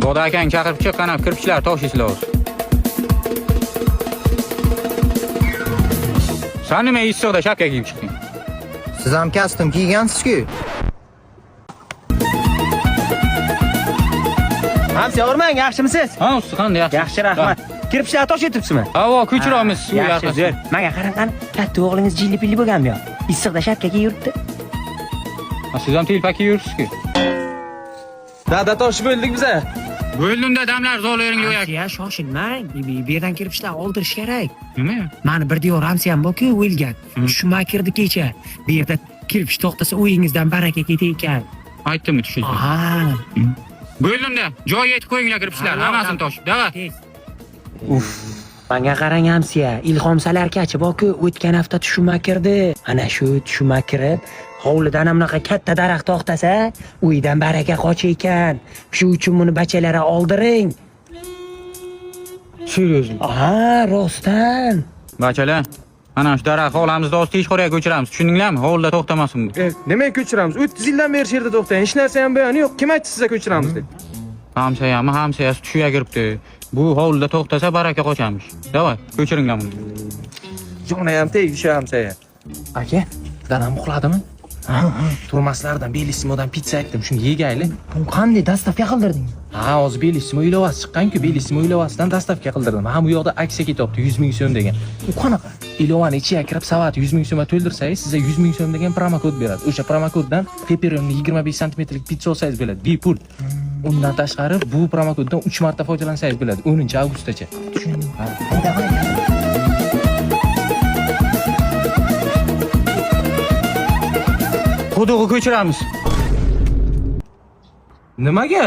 Xudo akang chaqirib chiqqan kirpichlar to'shisizlar o'zi. Sen nima issiqda shapka kiyib chiqding? Siz ham kostyum kiygansiz-ku. Hamsi o'rmang, yaxshimisiz? Ha, usti qanday yaxshi? Yaxshi, rahmat. Kirpishlar tosh etibsizmi? Avo, ko'chiramiz suv Yaxshi, yaqin. zo'r. Menga qarang qani, katta o'g'lingiz jilli-pilli bo'lganmi yo? Issiqda shapka kiyib yuribdi. Siz ham telpak kiyib yuribsiz-ku. Dada tosh bo'ldik biza. Bo'ldimda damlar zo'laring yo'q. Ya shoshilmang. Bu yerdan kirpishlar oldirish kerak. Nima? Mani bir diyor Ramsi ham bor-ku, o'lgan. Tushunmay kirdi kecha. Bu yerda kirpish to'xtasa o'yingizdan baraka ketar ekan. Aytdimmi tushundim. Aha. Bo'ldimda joyiga yetib qo'yinglar kirpishlar, hammasini toshib. Davlat. Menga qarang Hamsiya, Ilhom Salarkachi bor-ku, o'tgan hafta tushunmay kirdi. Ana shu tushunmay kirib, hovlidan ham bunaqa katta daraxt to'xtasa, uydan baraka qochar ekan. Shu uchun buni bachalari oldiring. Seriyozmi? Aha, rostdan. Bachalar, ana shu daraxt hovlimizda o'z tish qo'riga ko'chiramiz. Tushundinglarmi? Hovlida to'xtamasin bu. Nimaga ko'chiramiz? 30 yildan beri shu yerda to'xtang. Hech narsa ham bayoni yo'q. Kim aytdi sizga ko'chiramiz deb? Hamsayasi tushiga kiribdi. Bu hovlida to'xtasa baraka qochamiz. Davay, ko'chiringlar buni. Joni ham tegdi shu hamsaya. Aka, dadam uxladimi? Turmaslardan Bellissimodan pizza aytdim, shuni yegayli. Bu qanday dastavka qildirding? Ha, hozir Bellissimo ilovasi chiqqan-ku, Bellissimo ilovasidan dastavka qildirdim. Ha, bu yoqda aksiya ketyapti 100 ming so'm degan. U qanaqa? Ilovani ichiga kirib savat 100 ming so'mga to'ldirsangiz, sizga 100 ming so'm degan promokod beradi. O'sha promokoddan pepperoni 25 santimetrlik pizza olsangiz bo'ladi, bepul. Undan tashqari bu promokoddan 3 marta foydalansangiz bo'ladi, 10-avgustgacha. Tushundim. Quduqni ko'chiramiz. Nimaga?